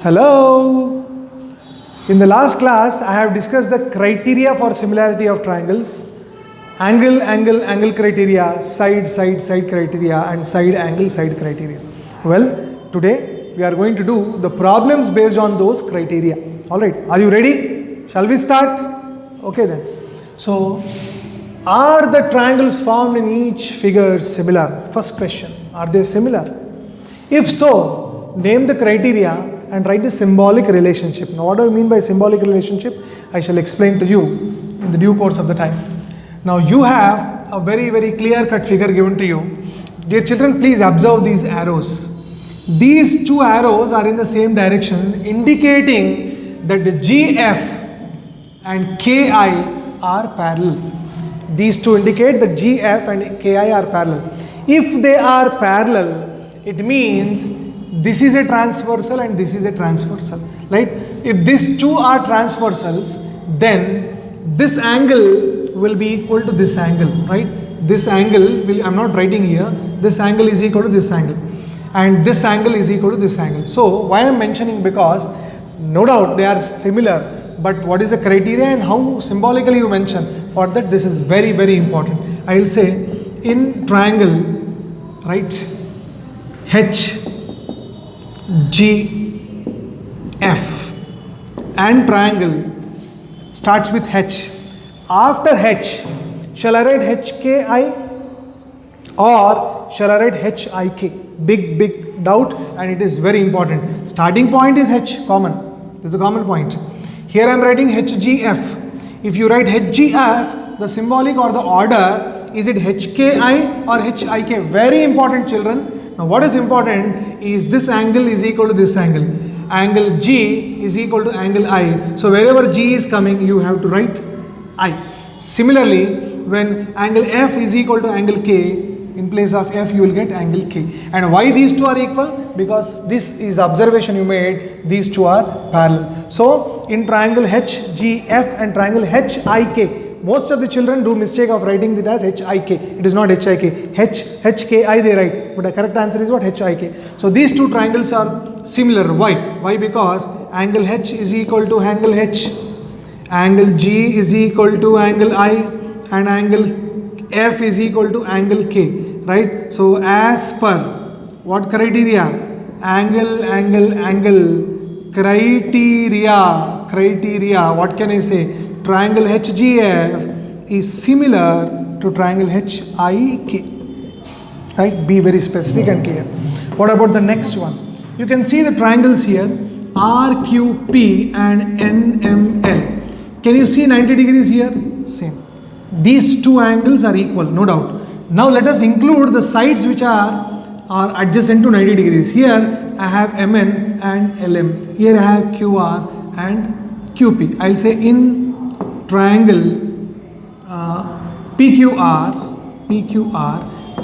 Hello. In the last class, I have discussed the criteria for similarity of triangles. Angle, angle, angle criteria, side, side, side criteria, and side, angle, side criteria. Well, today we are going to do the problems based on those criteria. Alright, are you ready? Shall we start? Okay then. So, are the triangles formed in each figure similar? First question, are they similar? If so, name the criteria and write the symbolic relationship. Now, what do I mean by symbolic relationship? I shall explain to you in the due course of the time. Now, you have a very, very clear-cut figure given to you. Dear children, please observe these arrows. These two arrows are in the same direction, indicating that the GF and KI are parallel. These two indicate that GF and KI are parallel. If they are parallel, it means this is a transversal and this is a transversal, right? If these two are transversals, then this angle will be equal to this angle, right? This angle will, I'm not writing here, this angle is equal to this angle, and this angle is equal to this angle. So why I'm mentioning, because no doubt they are similar, but what is the criteria and how symbolically you mention, for that this is very, very important. I will say in triangle, right, H G F and triangle starts with H. After H, shall I write HKI or shall I write HIK? Big doubt, and it is very important. Starting point is H, common. This is a common point. Here I am writing HGF. If you write HGF, the symbolic or the order, is it HKI or HIK? Very important, children. Now what is important is this angle is equal to this angle. Angle G is equal to angle I. So wherever G is coming, you have to write I. Similarly, when angle F is equal to angle K, in place of F you will get angle K. And why these two are equal? Because this is the observation you made, these two are parallel. So in triangle HGF and triangle HIK, most of the children do mistake of writing it as HIK. It is not HIK. HKI they write, but the correct answer is what? HIK. So these two triangles are similar. Why? Why? Because angle H is equal to angle H, angle G is equal to angle I, and angle F is equal to angle K. Right? So as per what criteria? Angle criteria. What can I say? Triangle HGF is similar to triangle HIK. Right? Be very specific and clear. What about the next one? You can see the triangles here, RQP and NML. Can you see 90 degrees here? Same. These two angles are equal, no doubt. Now let us include the sides which are adjacent to 90 degrees. Here I have MN and LM. Here I have QR and QP. I'll say in triangle PQR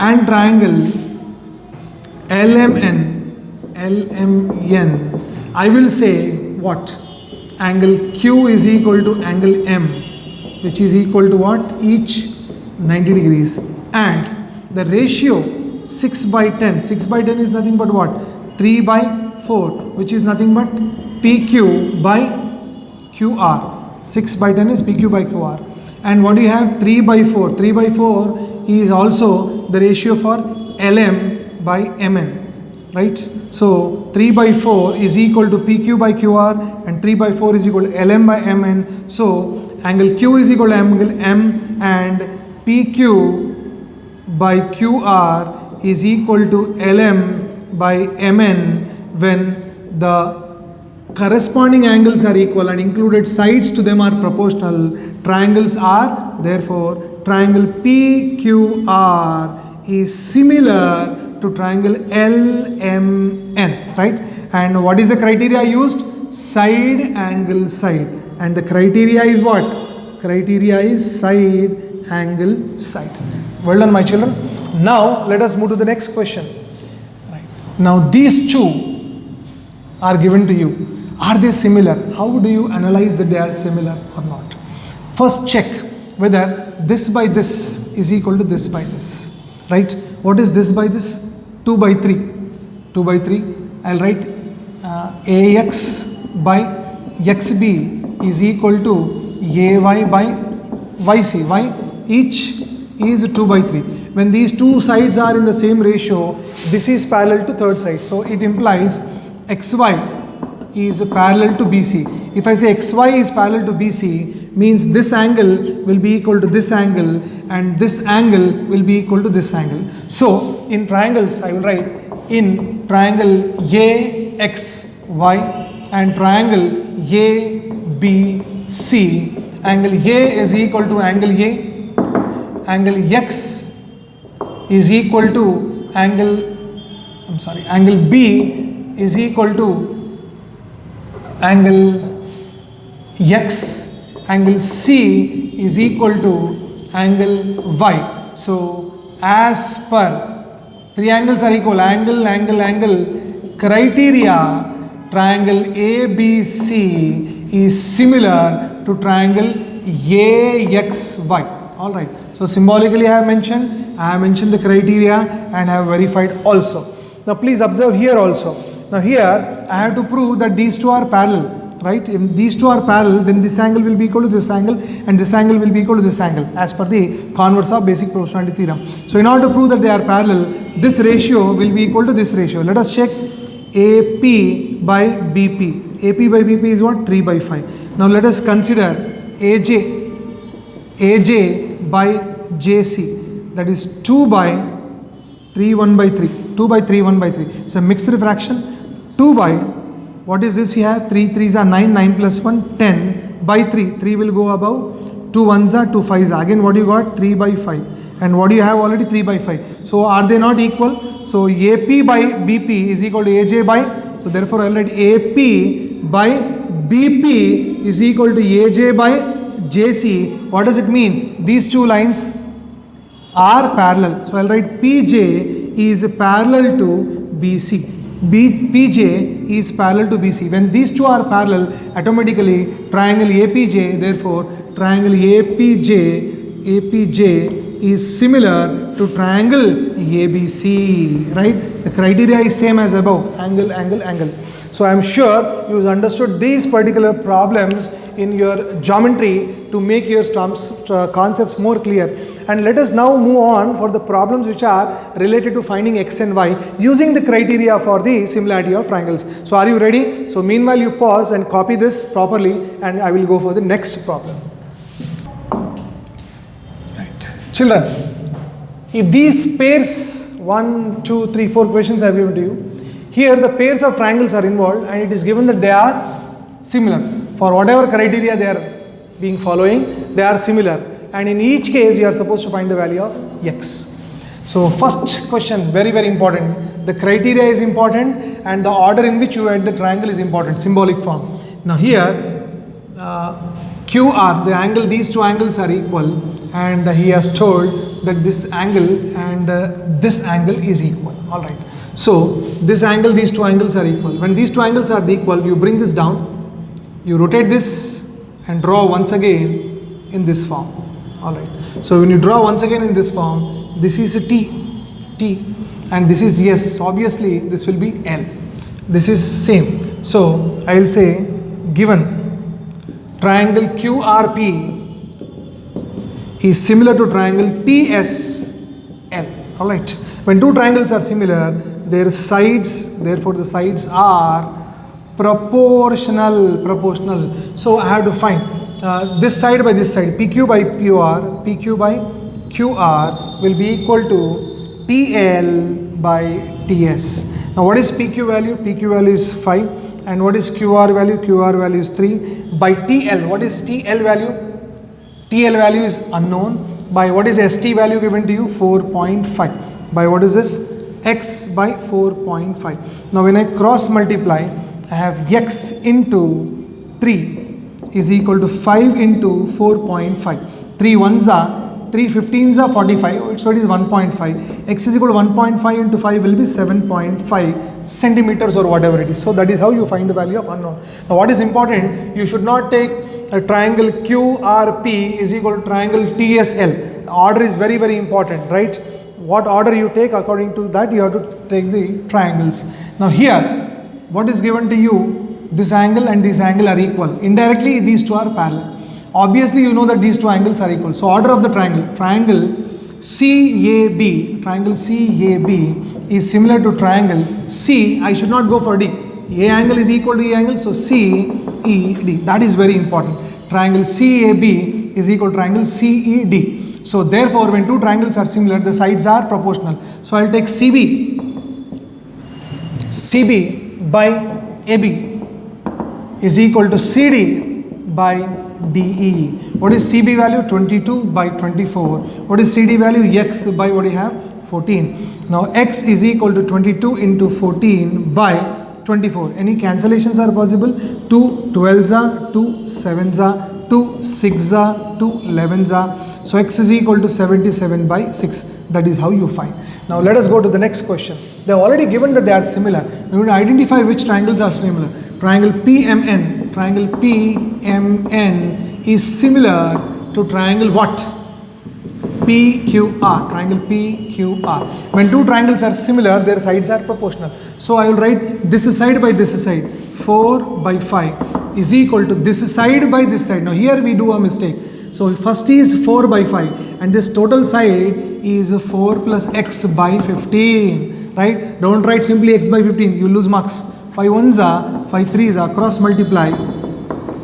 and triangle LMN, I will say what? Angle Q is equal to angle M, which is equal to what? Each 90 degrees. And the ratio 6 by 10. 6 by 10 is nothing but what? 3 by 4, which is nothing but PQ by QR. 6 by 10 is PQ by QR. And what do you have? 3 by 4. 3 by 4 is also the ratio for LM by MN. Right? So 3 by 4 is equal to PQ by QR, and 3 by 4 is equal to LM by MN. So angle Q is equal to angle M, and PQ by QR is equal to LM by MN when the corresponding angles are equal and included sides to them are proportional. Triangles are, therefore, triangle PQR is similar to triangle LMN, right? And what is the criteria used? Side, angle, side. And the criteria is what? Criteria is side, angle, side. Well done, my children. Now, let us move to the next question. Right. Now, these two are given to you. Are they similar? How do you analyze that they are similar or not? First check whether this by this is equal to this by this. Right? What is this by this? 2 by 3. 2 by 3. I'll write AX by XB is equal to AY by YC. Why? Each is 2 by 3. When these two sides are in the same ratio, this is parallel to third side. So it implies XY is parallel to BC. If I say XY is parallel to BC, means this angle will be equal to this angle and this angle will be equal to this angle. So in triangles, I will write in triangle AXY and triangle ABC, angle A is equal to angle A, angle X is equal to angle B is equal to angle X, angle C is equal to angle Y. So as per three angles are equal, angle criteria, triangle ABC is similar to triangle AXY. Alright, so symbolically I have mentioned the criteria and I have verified also. Now please observe here also. Now here I have to prove that these two are parallel, right? If these two are parallel, then this angle will be equal to this angle and this angle will be equal to this angle as per the converse of basic proportionality theorem. So in order to prove that they are parallel, this ratio will be equal to this ratio. Let us check AP by BP. AP by BP is what? 3 by 5. Now let us consider AJ by JC, that is 2 by 3 1 by 3. 2 by 3 1 by 3. It's a mixed refraction. 2 by, what is this? We have 3 3s are 9, 9 plus 1, 10 by 3. 3 will go above, 2 1s are 2 5s. Again what you got? 3 by 5. And what do you have already? 3 by 5. So are they not equal? So AP by BP is equal to AJ by, so therefore I'll write AP by BP is equal to AJ by JC. What does it mean? These two lines are parallel. So I'll write PJ is parallel to BC. PJ is parallel to BC. When these two are parallel, automatically triangle APJ, therefore triangle APJ is similar to triangle ABC, right? The criteria is same as above, angle. So I am sure you understood these particular problems in your geometry to make your concepts more clear. And let us now move on for the problems which are related to finding x and y using the criteria for the similarity of triangles. So are you ready? So meanwhile you pause and copy this properly and I will go for the next problem. Right. Children, if these pairs 1, 2, 3, 4 questions I have given to you, here the pairs of triangles are involved and it is given that they are similar. For whatever criteria they are being following, they are similar. And in each case you are supposed to find the value of x. So first question, very very important. The criteria is important and the order in which you add the triangle is important, symbolic form. Now here QR, the angle, these two angles are equal and he has told that this angle and this angle is equal. Alright. So this angle, these two angles are equal. When these two angles are equal, you bring this down, you rotate this and draw once again in this form. Alright. So when you draw once again in this form, this is a T and this is S. Obviously this will be L. This is same. So I will say given triangle QRP is similar to triangle TSL. Alright. When two triangles are similar, their sides, therefore the sides are proportional. So I have to find this side by this side, PQ by QR will be equal to TL by TS. Now what is PQ value? PQ value is 5 and what is QR value? QR value is 3 by TL. What is TL value? TL value is unknown. By what is ST value given to you? 4.5. By what is this? X by 4.5. Now when I cross multiply, I have X into 3 is equal to 5 into 4.5. 3 1s are, 3 15s are 45, so it is 1.5. X is equal to 1.5 into 5 will be 7.5 centimeters or whatever it is. So that is how you find the value of unknown. Now what is important, you should not take a triangle QRP is equal to triangle TSL. The order is very very important, right? What order you take, according to that you have to take the triangles. Now here what is given to you? This angle and this angle are equal. Indirectly, these two are parallel. Obviously, you know that these two angles are equal. So, order of the triangle, triangle CAB is similar to triangle C. I should not go for D. A angle is equal to E angle, so CED. That is very important. Triangle CAB is equal to triangle CED. So, therefore, when two triangles are similar, the sides are proportional. So, I will take CB by AB is equal to CD by DE. What is CB value? 22 by 24. What is CD value? X by what do you have? 14. Now X is equal to 22 into 14 by 24. Any cancellations are possible? 2 12s are, 2 7s are, 2 6s are, 2 11s are. So X is equal to 77 by 6. That is how you find. Now let us go to the next question. They have already given that they are similar. We will identify which triangles are similar. Triangle PMN is similar to triangle what? PQR. Triangle PQR. When two triangles are similar, their sides are proportional. So I will write this side by this side. 4 by 5 is equal to this side by this side. Now here we do a mistake. So first is 4 by 5 and this total side is 4 plus x by 15. Right? Don't write simply x by 15. You lose marks. 5 1s are, 5 3s are, cross multiply.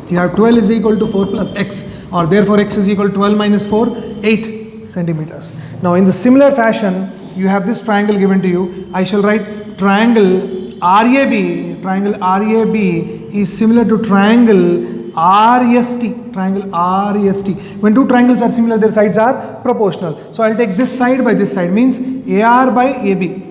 You have 12 is equal to 4 plus x, or therefore x is equal to 12 minus 4, 8 centimeters. Now in the similar fashion, you have this triangle given to you. I shall write triangle RAB. Triangle RAB is similar to triangle RST. Triangle RST. When two triangles are similar, their sides are proportional. So I'll take this side by this side, means AR by AB.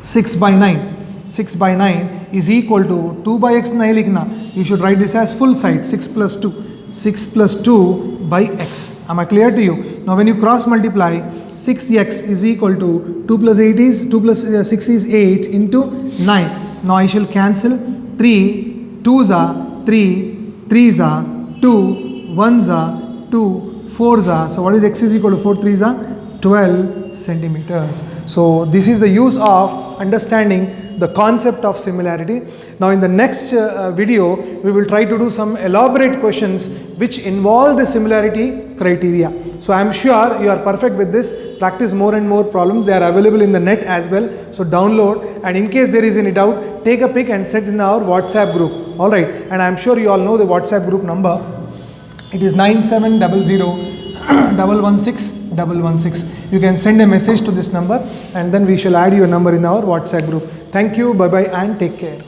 6 by 9. 6 by 9 is equal to 2 by x nahi likhna. You should write this as full side, 6 plus 2. 6 plus 2 by x. Am I clear to you? Now when you cross multiply, 6x is equal to 2 plus 8 is 2 plus 6 is 8 into 9. Now I shall cancel 3 2s are 3 3s are 2 1s are 2 4s are. So what is x is equal to 4 3s are 12 centimeters. So this is the use of understanding the concept of similarity. Now in the next video, we will try to do some elaborate questions which involve the similarity criteria. So I am sure you are perfect with this. Practice more and more problems. They are available in the net as well. So download, and in case there is any doubt, take a pic and send in our WhatsApp group. Alright, and I am sure you all know the WhatsApp group number. It is 9700116116. You can send a message to this number and then we shall add your number in our WhatsApp group. Thank you, bye bye and take care.